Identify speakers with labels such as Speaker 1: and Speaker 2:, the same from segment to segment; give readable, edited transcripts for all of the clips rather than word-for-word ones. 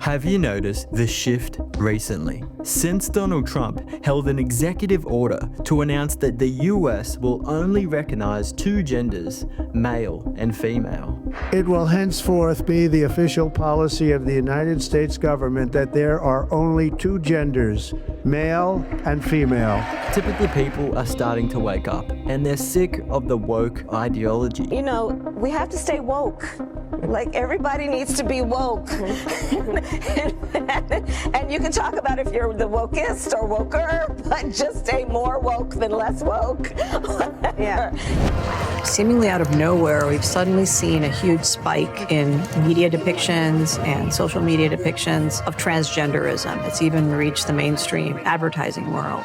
Speaker 1: Have you noticed the shift recently? Since Donald Trump held an executive order to announce that the US will only recognize two genders, male and female.
Speaker 2: It will henceforth be the official policy of the United States government that there are only two genders, male and female.
Speaker 1: Typically, people are starting to wake up and they're sick of the woke ideology.
Speaker 3: You know, we have to stay woke. Like, everybody needs to be woke. And you can talk about if you're the wokest or woker, but just stay more woke than less woke.
Speaker 4: Yeah. Seemingly out of nowhere, we've suddenly seen a huge spike in media depictions and social media depictions of transgenderism. It's even reached the mainstream advertising world.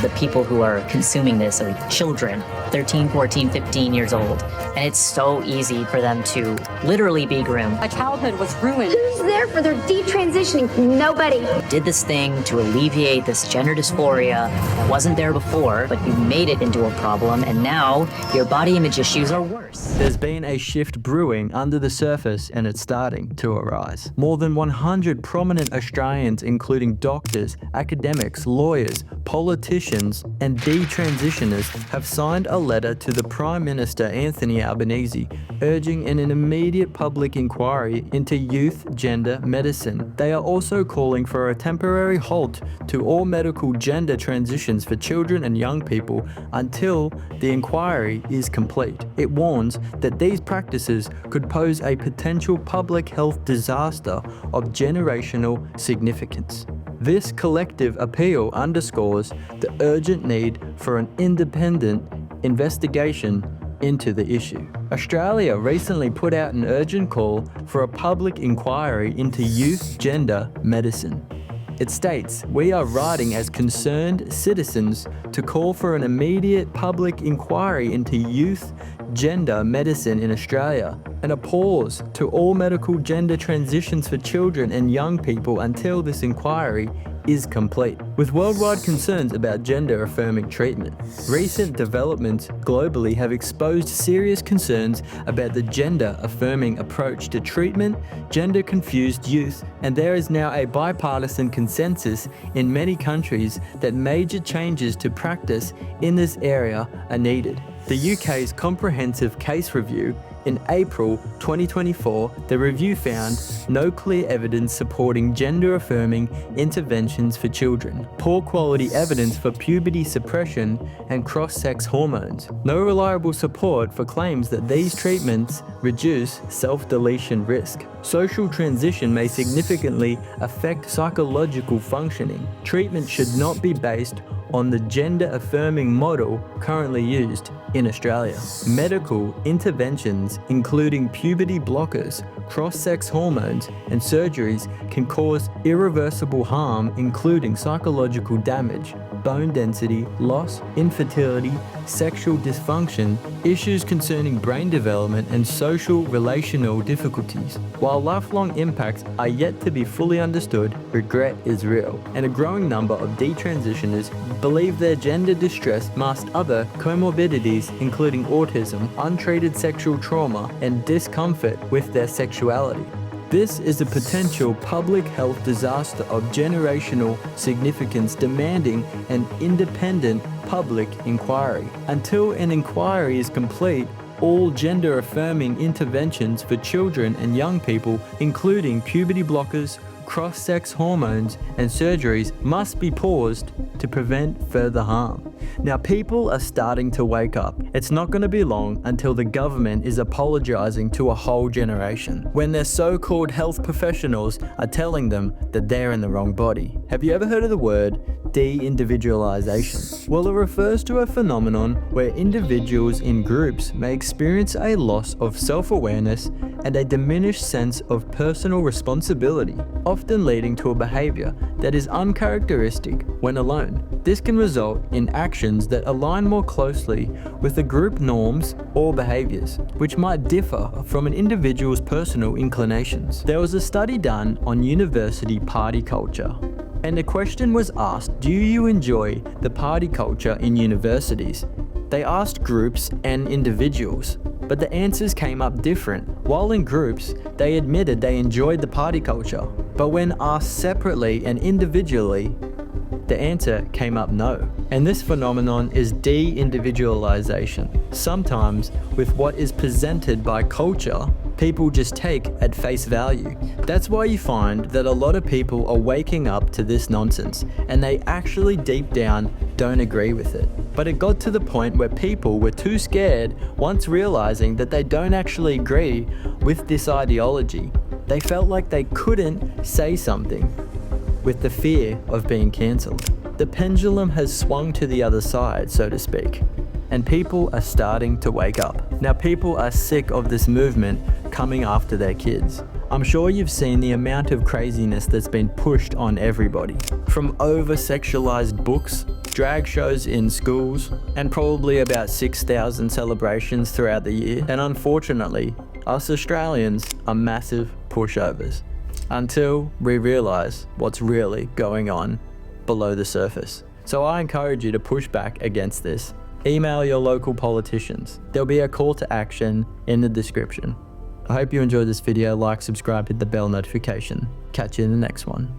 Speaker 5: The people who are consuming this are children, 13, 14, 15 years old. And it's so easy for them to literally be groomed.
Speaker 6: My childhood was ruined.
Speaker 7: Who's there for their detransitioning? Nobody.
Speaker 5: Did this thing to alleviate this gender dysphoria that wasn't there before, but you made it into a problem, and now your body image issues are worse.
Speaker 1: There's been a shift brewing under the surface, and it's starting to arise. More than 100 prominent Australians, including doctors, academics, lawyers, politicians, and detransitioners, have signed a letter to the Prime Minister Anthony Albanese urging an immediate public inquiry into youth gender medicine. They are also calling for a temporary halt to all medical gender transitions for children and young people until the inquiry is complete. It warns that these practices could pose a potential public health disaster of generational significance. This collective appeal underscores the urgent need for an independent investigation into the issue. Australia recently put out an urgent call for a public inquiry into youth gender medicine. It states, "We are writing as concerned citizens to call for an immediate public inquiry into youth gender medicine in Australia and a pause to all medical gender transitions for children and young people until this inquiry is complete." With worldwide concerns about gender-affirming treatment, recent developments globally have exposed serious concerns about the gender-affirming approach to treatment, gender-confused youth, and there is now a bipartisan consensus in many countries that major changes to practice in this area are needed. The UK's comprehensive case review in April 2024, the review found no clear evidence supporting gender-affirming interventions for children, poor quality evidence for puberty suppression and cross-sex hormones, no reliable support for claims that these treatments reduce self-deletion risk. Social transition may significantly affect psychological functioning. Treatment should not be based on the gender-affirming model currently used in Australia. Medical interventions, including puberty blockers, cross-sex hormones, and surgeries, can cause irreversible harm, including psychological damage, bone density loss, infertility, sexual dysfunction, issues concerning brain development, and social relational difficulties. While lifelong impacts are yet to be fully understood, regret is real, and a growing number of detransitioners believe their gender distress masks other comorbidities, including autism, untreated sexual trauma, and discomfort with their sexuality. This is a potential public health disaster of generational significance demanding an independent public inquiry. Until an inquiry is complete, all gender-affirming interventions for children and young people, including puberty blockers, cross-sex hormones, and surgeries, must be paused to prevent further harm. Now, people are starting to wake up. It's not going to be long until the government is apologizing to a whole generation when their so-called health professionals are telling them that they're in the wrong body. Have you ever heard of the word de-individualization? Well, it refers to a phenomenon where individuals in groups may experience a loss of self-awareness and a diminished sense of personal responsibility, often leading to a behavior that is uncharacteristic when alone. This can result in actions that align more closely with the group norms or behaviors, which might differ from an individual's personal inclinations. There was a study done on university party culture, and the question was asked, do you enjoy the party culture in universities? They asked groups and individuals, but the answers came up different. While in groups, they admitted they enjoyed the party culture, But when asked separately and individually, the answer came up no. And this phenomenon is de-individualization. Sometimes, with what is presented by culture, people just take at face value. That's why you find that a lot of people are waking up to this nonsense, and they actually deep down don't agree with it. But it got to the point where people were too scared, once realizing that they don't actually agree with this ideology. They felt like they couldn't say something with the fear of being cancelled. The pendulum has swung to the other side, so to speak, and people are starting to wake up. Now, people are sick of this movement coming after their kids. I'm sure you've seen the amount of craziness that's been pushed on everybody. From over-sexualized books, drag shows in schools, and probably about 6,000 celebrations throughout the year. And unfortunately, us Australians are massive pushovers. Until we realize what's really going on below the surface. So I encourage you to push back against this. Email your local politicians. There'll be a call to action in the description. I hope you enjoyed this video. Like, subscribe, hit the bell notification. Catch you in the next one.